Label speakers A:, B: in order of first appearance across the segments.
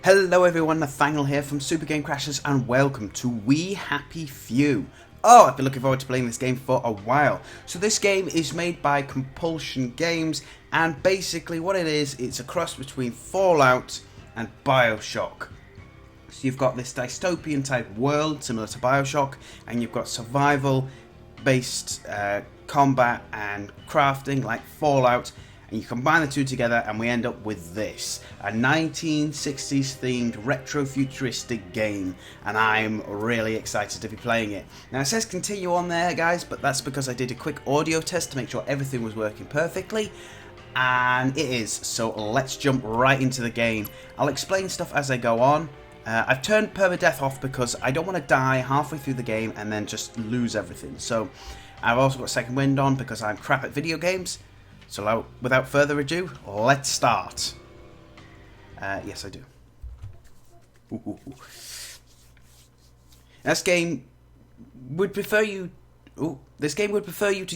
A: Hello everyone, Nathaniel here from SuperGameCrashers and welcome to We Happy Few. Oh, I've been looking forward to playing this game for a while. So this game is made by Compulsion Games and basically what it is, it's a cross between Fallout and Bioshock. So you've got this dystopian type world similar to Bioshock and you've got survival based combat and crafting like Fallout. And you combine the two together and we end up with this, a 1960s themed retrofuturistic game, and I'm really excited to be playing it. Now it says continue on there guys, but that's because I did a quick audio test to make sure everything was working perfectly, and it is, so let's jump right into the game. I'll explain stuff as I go on. I've turned permadeath off because I don't want to die halfway through the game and then just lose everything. So I've also got second wind on because I'm crap at video games. So without further ado, let's start. Yes, I do. This game would prefer you to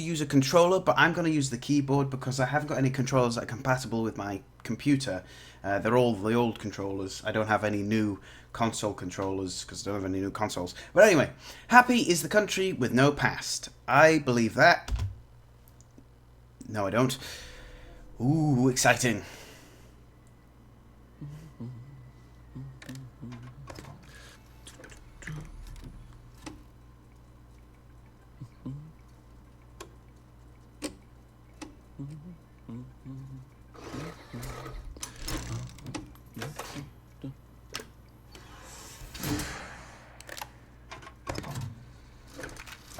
A: use a controller, but I'm going to use the keyboard because I haven't got any controllers that are compatible with my computer. They're all the old controllers. I don't have any new console controllers because I don't have any new consoles. But anyway, happy is the country with no past. I believe that. No, I don't. Ooh, exciting.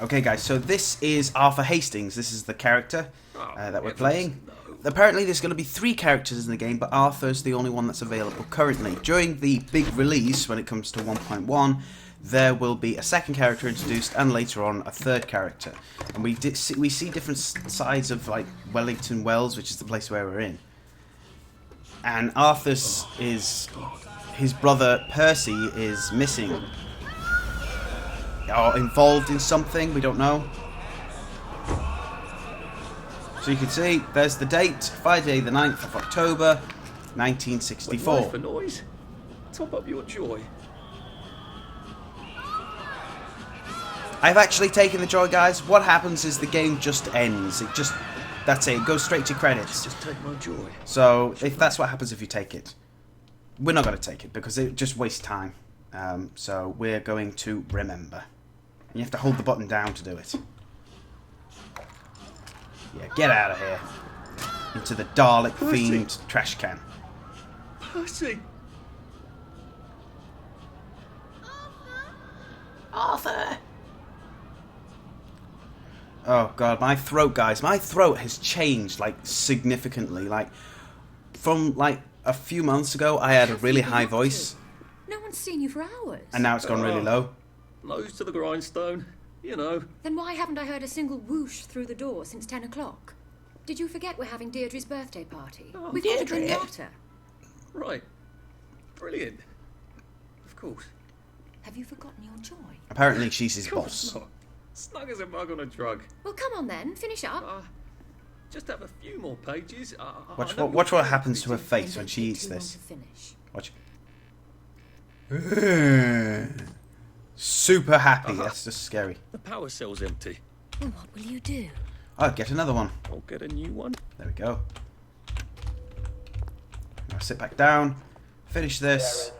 A: Okay guys, so this is Arthur Hastings. This is the character that we're playing. Apparently there's going to be 3 characters in the game, but Arthur's the only one that's available currently. During the big release, when it comes to 1.1, there will be a second character introduced, and later on a third character. And we see different sides of like Wellington Wells, which is the place where we're in. And Arthur's his brother Percy is missing. Or involved in something, we don't know. So you can see, there's the date, Friday the 9th of October, 1964.
B: Life for noise? Top up your joy.
A: I've actually taken the joy, guys. What happens is the game just ends. That's it, it goes straight to credits.
B: Just take my joy.
A: So, if that's what happens if you take it. We're not going to take it, because it just wastes time. So, we're going to remember. And you have to hold the button down to do it. Yeah, get out of here. Into the Dalek-themed trash can.
B: Percy!
A: Arthur! Oh god, my throat, guys. My throat has changed, like, significantly. Like, from, like, a few months ago, I had a really high voice.
C: No one's seen you for hours.
A: And now it's gone really low.
B: Nose to the grindstone, you know.
C: Then why haven't I heard a single whoosh through the door since 10 o'clock? Did you forget we're having Deirdre's birthday party?
B: Oh,
C: We've got to bring water.
B: Right. Brilliant. Of course.
C: Have you forgotten your joy?
A: Apparently she's his boss.
B: Not. Snug as a bug on a drug.
C: Well, come on then, finish up.
B: Just have a few more pages.
A: Watch what happens to her face when she eats this. Watch. Super happy. That's just scary.
B: The power cell's empty.
C: Well, what will you do?
A: Oh, get another one.
B: I'll get a new one.
A: There we go. Now sit back down. Finish this.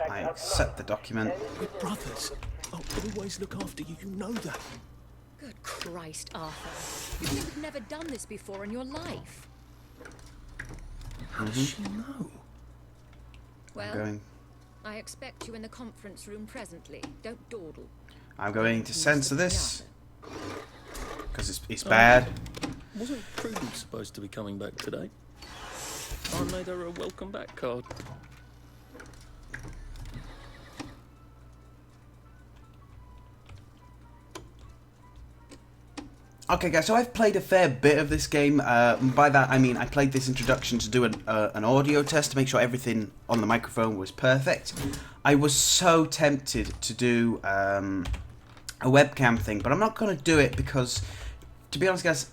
A: I accept the document.
D: We're brothers. I'll always look after you. You know that.
C: Good Christ, Arthur. You've never done this before in your life.
D: How does she know?
C: Well, I expect you in the conference room presently. Don't dawdle.
A: I'm going to censor this because it's bad.
B: Wasn't Prudence supposed to be coming back today? I made her a welcome back card.
A: Okay guys, so I've played a fair bit of this game. By that I mean I played this introduction to do an audio test to make sure everything on the microphone was perfect. I was so tempted to do a webcam thing, but I'm not going to do it because, to be honest guys,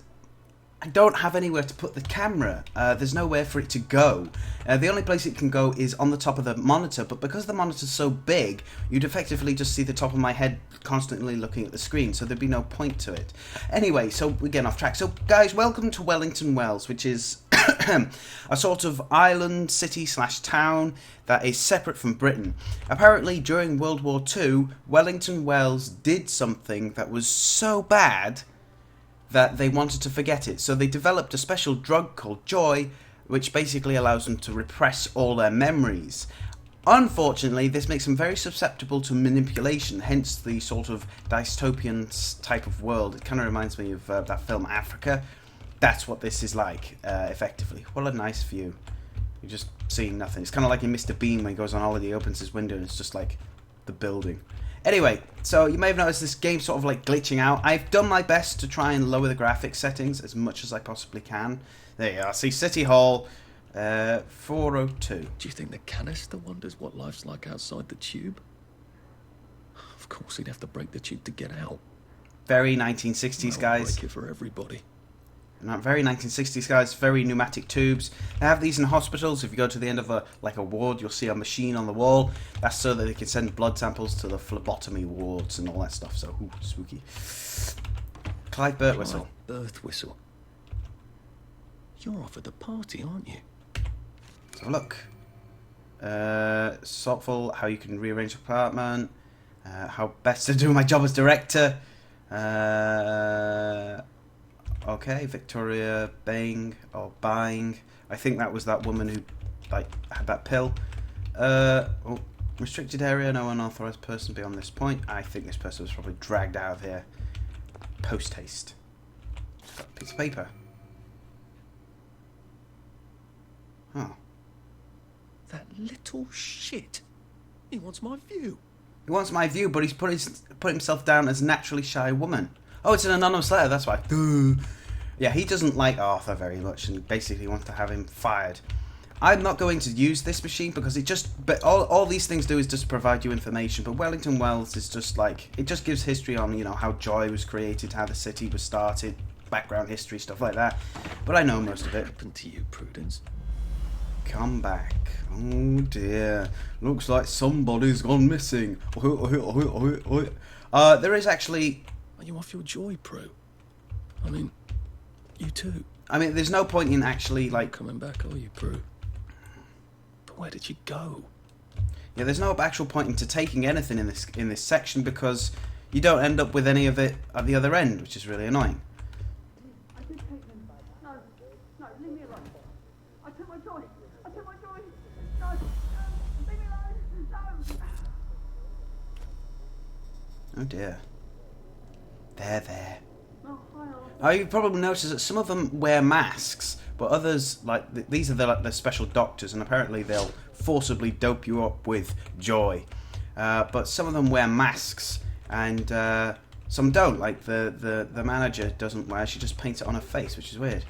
A: I don't have anywhere to put the camera. There's nowhere for it to go. The only place it can go is on the top of the monitor, but because the monitor's so big, you'd effectively just see the top of my head constantly looking at the screen, so there'd be no point to it. Anyway, so we're getting off track. So guys, welcome to Wellington Wells, which is a sort of island, city / town that is separate from Britain. Apparently during World War II, Wellington Wells did something that was so bad that they wanted to forget it. So they developed a special drug called Joy, which basically allows them to repress all their memories. Unfortunately, this makes them very susceptible to manipulation, hence the sort of dystopian type of world. It kind of reminds me of that film Africa. That's what this is like, effectively. What a nice view. You're just seeing nothing. It's kind of like in Mr. Bean when he goes on holiday, he opens his window and it's just like the building. Anyway, so you may have noticed this game's sort of like glitching out. I've done my best to try and lower the graphics settings as much as I possibly can. There you are. See, City Hall, 402.
B: Do you think the canister wonders what life's like outside the tube? Of course, he'd have to break the tube to get out.
A: Very 1960s, guys.
B: Break it for everybody.
A: Very 1960s, guys. Very pneumatic tubes. They have these in hospitals. If you go to the end of a ward, you'll see a machine on the wall. That's so that they can send blood samples to the phlebotomy wards and all that stuff. So, ooh, spooky. Clive Birtwistle.
B: Birtwistle. You're off at the party, aren't you?
A: So look. Thoughtful. How you can rearrange the apartment. How best to do my job as director. Okay, Victoria Bang or Buying. I think that was that woman who had that pill. Restricted area, no unauthorized person beyond this point. I think this person was probably dragged out of here post haste. Got a piece of paper. Oh.
B: That little shit. He wants my view.
A: He wants my view, but he's put himself down as a naturally shy woman. Oh, it's an anonymous letter, that's why. Yeah, he doesn't like Arthur very much and basically wants to have him fired. I'm not going to use this machine because but all these things do is just provide you information, but Wellington Wells is just like, it just gives history on, you know, how Joy was created, how the city was started, background history, stuff like that. But I know most of it.
B: What happened to you, Prudence?
A: Come back. Oh dear. Looks like somebody's gone missing. There is actually...
B: Are you off your joy, Prue? I mean, you too.
A: I mean, there's no point in actually, like...
B: Coming back, are you, Prue? But where did you go?
A: Yeah, there's no actual point into taking anything in this section because you don't end up with any of it at the other end, which is really annoying.
E: I did take them. No, leave me alone. I took my joy. No, leave me alone. No.
A: Oh dear. There.
E: Oh, hi,
A: Oh, you probably noticed that some of them wear masks, but others, like, these are the special doctors, and apparently they'll forcibly dope you up with joy. But some of them wear masks, and some don't. Like, the manager doesn't wear, she just paints it on her face, which is weird.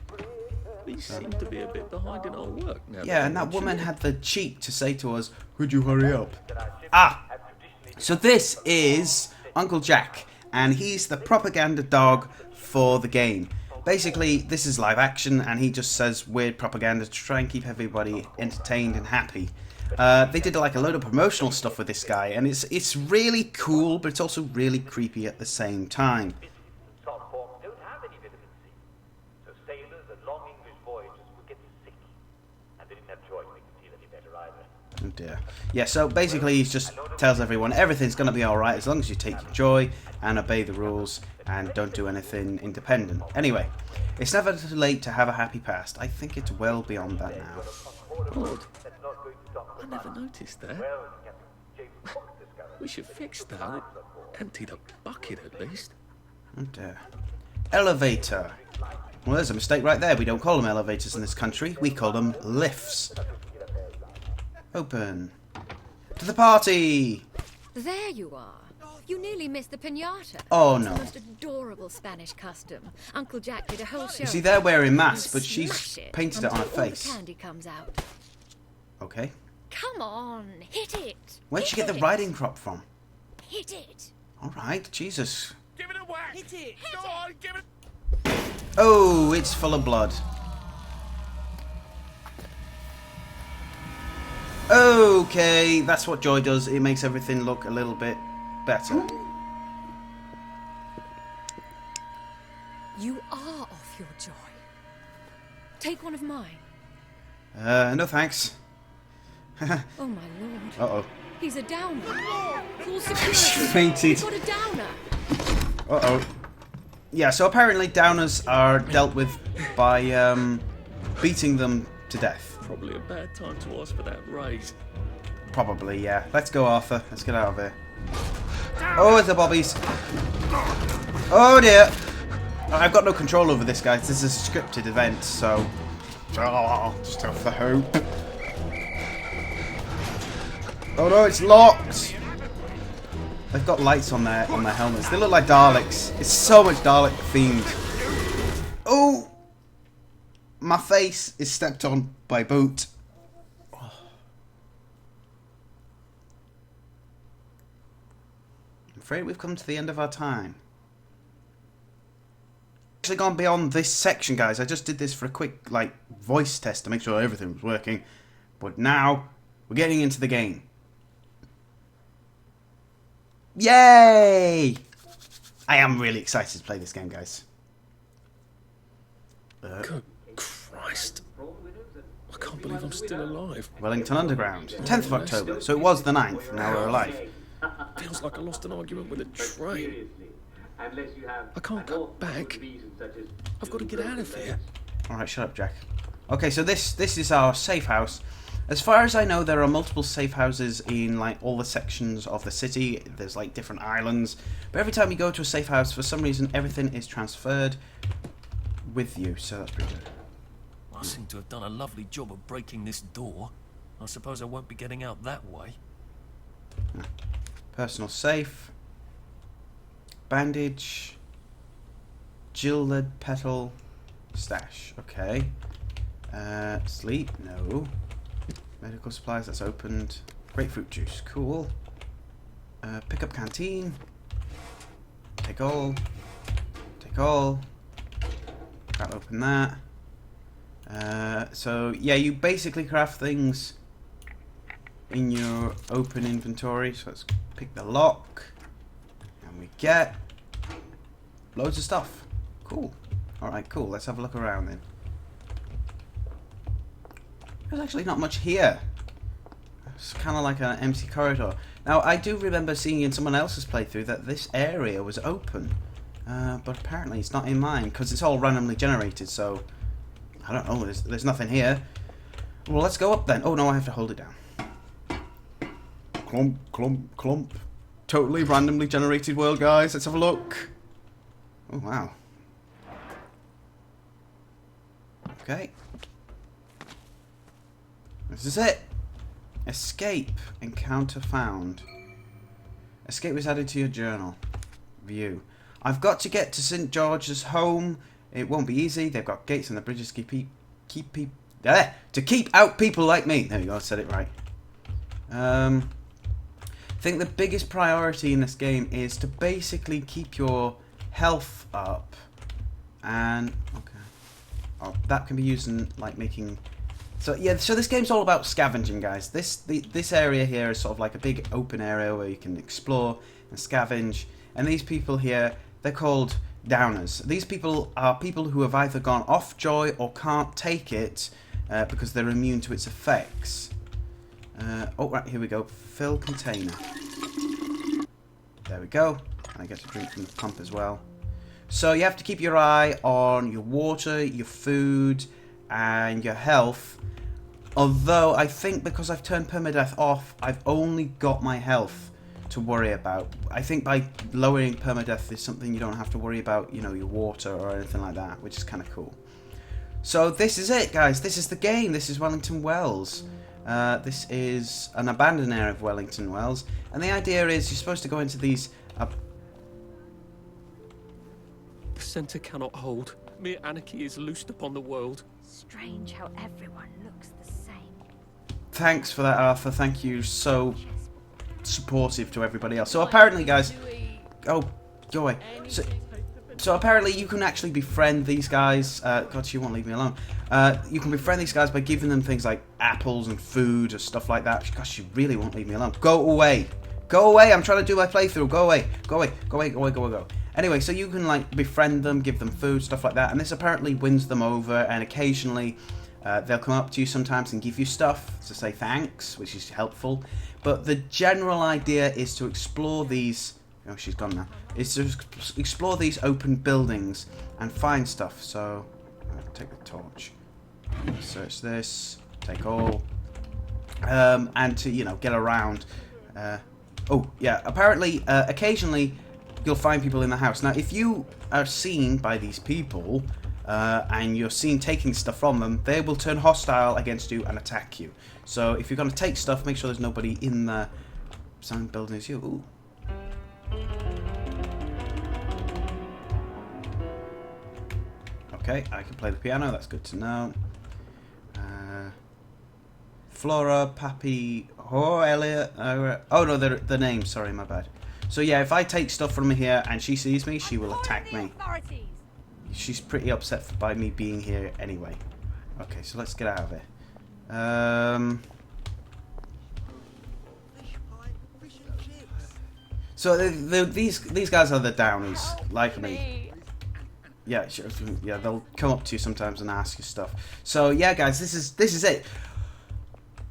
B: We seem to be a bit behind in our work now.
A: Yeah, and that woman had the cheek to say to us, "Could you hurry up?" Ah! So this is Uncle Jack, and he's the propaganda dog for the game. Basically, this is live action, and he just says weird propaganda to try and keep everybody entertained and happy. They did like a load of promotional stuff with this guy, and it's really cool, but it's also really creepy at the same time.
F: Salt forms don't have any vitamin C, so sailors and long English voyagers would get sick, and they didn't have joy to make them feel any better either.
A: Oh dear. Yeah, so basically he just tells everyone everything's going to be alright as long as you take your joy and obey the rules and don't do anything independent. Anyway, it's never too late to have a happy past. I think it's well beyond that now.
B: Odd. I never noticed that. We should fix that. Empty the bucket at least.
A: Oh dear. Elevator. Well, there's a mistake right there. We don't call them elevators in this country. We call them lifts. Open. To the party!
C: There you are. You nearly missed the piñata.
A: Oh,
C: It's
A: no.
C: the most adorable Spanish custom. Uncle Jack did a whole show.
A: You see, they're wearing masks, but
C: You
A: she's
C: smash
A: painted it on her
C: until all the
A: face.
C: candy comes out.
A: Okay.
C: Come on, hit it.
A: Where'd she get the
C: Hit
A: riding crop from?
C: Hit it.
A: Alright, Jesus.
D: Give it a whack!
E: Hit it.
D: Go on, give it.
A: Oh, it's full of blood. Okay, that's what joy does. It makes everything look a little bit better.
C: You are off your joy. Take one of mine.
A: No thanks.
C: Oh my lord.
A: Uh-oh.
C: He's a downer. Call
A: She
C: security.
A: fainted.
C: We've got a downer.
A: Uh-oh. Yeah, so apparently downers are dealt with by beating them to death.
B: Probably a bad time to ask for that raise.
A: Probably, yeah. Let's go, Arthur. Let's get out of here. Oh, it's the bobbies. Oh, dear. I've got no control over this, guys. This is a scripted event, so... Oh, just have the hope. Oh, no, it's locked. They've got lights on their helmets. They look like Daleks. It's so much Dalek themed. Oh! My face is stepped on by a boot. I'm afraid we've come to the end of our time. Actually gone beyond this section, guys. I just did this for a quick voice test to make sure everything was working. But now we're getting into the game. Yay! I am really excited to play this game, guys.
B: Good Christ. I can't believe I'm still alive.
A: Wellington Underground, 10th of October, so it was the 9th, now we're alive.
B: Feels like I lost an argument with a train. I can't go back. I've got to get out of here.
A: Alright, shut up, Jack. Okay, so this is our safe house. As far as I know, there are multiple safe houses in all the sections of the city. There's different islands. But every time you go to a safe house, for some reason, everything is transferred with you, so that's pretty good.
G: I seem to have done a lovely job of breaking this door. I suppose I won't be getting out that way.
A: Personal safe. Bandage. Gilded petal. Stash. Okay. Sleep. No. Medical supplies. That's opened. Grapefruit juice. Cool. Pick up canteen. Take all. Take all. Can't open that. So yeah, you basically craft things in your open inventory. So let's pick the lock, and we get loads of stuff. Cool. All right, cool. Let's have a look around then. There's actually not much here. It's kind of like an empty corridor. Now, I do remember seeing in someone else's playthrough that this area was open, but apparently it's not in mine because it's all randomly generated. So I don't know. There's nothing here. Well, let's go up then. Oh no, I have to hold it down. Clump, clump, clump. Totally randomly generated world, guys. Let's have a look. Oh wow. Okay. This is it. Escape. Encounter found. Escape was added to your journal. View. I've got to get to St. George's home. It won't be easy. They've got gates and the bridges to keep out people like me. There you go. I said it right. I think the biggest priority in this game is to basically keep your health up. And okay. Oh, that can be used in making. So yeah, so this game's all about scavenging, guys. This area here is sort of like a big open area where you can explore and scavenge. And these people here, they're called downers. These people are people who have either gone off joy or can't take it because they're immune to its effects. Oh, right, here we go. Fill container. There we go. And I get to drink from the pump as well. So you have to keep your eye on your water, your food, and your health. Although I think because I've turned permadeath off, I've only got my health to worry about. I think by lowering permadeath is something you don't have to worry about, you know, your water or anything like that, which is kind of cool. So this is it, guys. This is the game. This is Wellington Wells. This is an abandoned area of Wellington Wells, and the idea is you're supposed to go into these.
B: The centre cannot hold. Mere anarchy is loosed upon the world.
C: Strange how everyone looks the same.
A: Thanks for that, Arthur. Thank you. So supportive to everybody else. So apparently, guys. Oh, go away. So apparently you can actually befriend these guys. God, she won't leave me alone. You can befriend these guys by giving them things like apples and food or stuff like that. Gosh, she really won't leave me alone. Go away. Go away. I'm trying to do my playthrough. Go away. Go away. Go away. Go away. Go away. Go. Anyway, so you can like befriend them, give them food, stuff like that. And this apparently wins them over. And occasionally they'll come up to you sometimes and give you stuff to say thanks, which is helpful. But the general idea is to explore these... Oh, she's gone now. Is to explore these open buildings and find stuff. So, take the torch. Search this. Take all. And to, you know, get around. Oh, yeah. Apparently, occasionally, you'll find people in the house. Now, if you are seen by these people, and you're seen taking stuff from them, they will turn hostile against you and attack you. So, if you're going to take stuff, make sure there's nobody in the same building as you. Ooh. Okay, I can play the piano, that's good to know. Flora, Pappy, Elliot. Oh no, the names, sorry, my bad. So yeah, if I take stuff from here and she sees me, she will attack me. She's pretty upset by me being here anyway. Okay, so let's get out of here. So these guys are the downies, like me. Yeah, yeah, they'll come up to you sometimes and ask you stuff. So yeah, guys, this is it.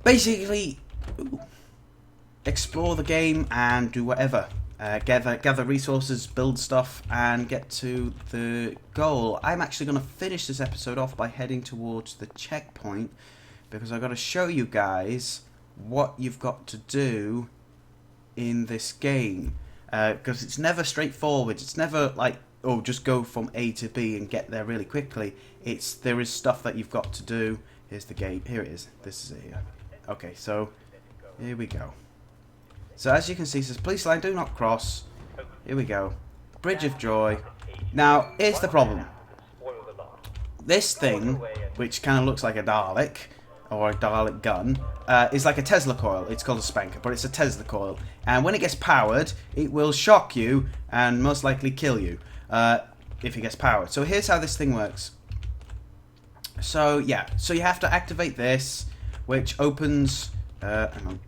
A: Basically, explore the game and do whatever. Gather resources, build stuff, and get to the goal. I'm actually going to finish this episode off by heading towards the checkpoint because I've got to show you guys what you've got to do in this game. Because it's never straightforward. It's never like, oh, just go from A to B and get there really quickly. There is stuff that you've got to do. Here's the gate. Here it is. This is it here. Okay, so here we go. So as you can see, it says police line, do not cross. Here we go. Bridge of Joy. Now, here's the problem. This thing, which kind of looks like a Dalek, or a Dalek gun, is like a Tesla coil. It's called a spanker, but it's a Tesla coil. And when it gets powered, it will shock you and most likely kill you if it gets powered. So here's how this thing works. So yeah, so you have to activate this, which opens... hang on.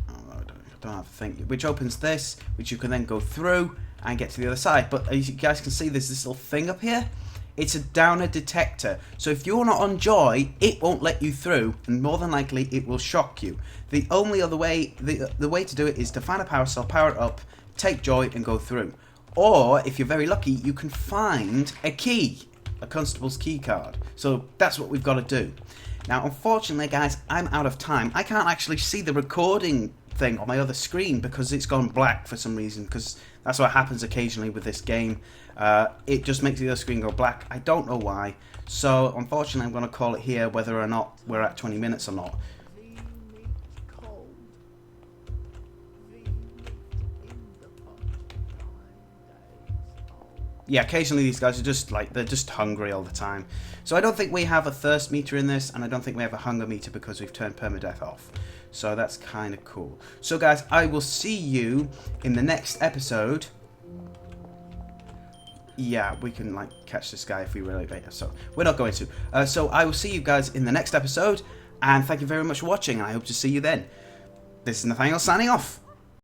A: I don't have to think. Which opens this, which you can then go through and get to the other side. But as you guys can see, there's this little thing up here. It's a downer detector. So if you're not on Joy, it won't let you through, and more than likely it will shock you. The only other way, the way to do it is to find a power cell, power it up, take Joy and go through. Or, if you're very lucky, you can find a key, a constable's key card. So that's what we've got to do. Now, unfortunately, guys, I'm out of time. I can't actually see the recording thing on my other screen because it's gone black for some reason, because that's what happens occasionally with this game. It just makes the other screen go black. I don't know why. So, unfortunately, I'm going to call it here whether or not we're at 20 minutes or not. Yeah, occasionally these guys are just like, they're just hungry all the time. So I don't think we have a thirst meter in this, and I don't think we have a hunger meter because we've turned permadeath off. So that's kind of cool. So guys, I will see you in the next episode. Yeah, we can like catch this guy if we really later. So we're not going to. So I will see you guys in the next episode, and thank you very much for watching, and I hope to see you then. This is Nathaniel signing off.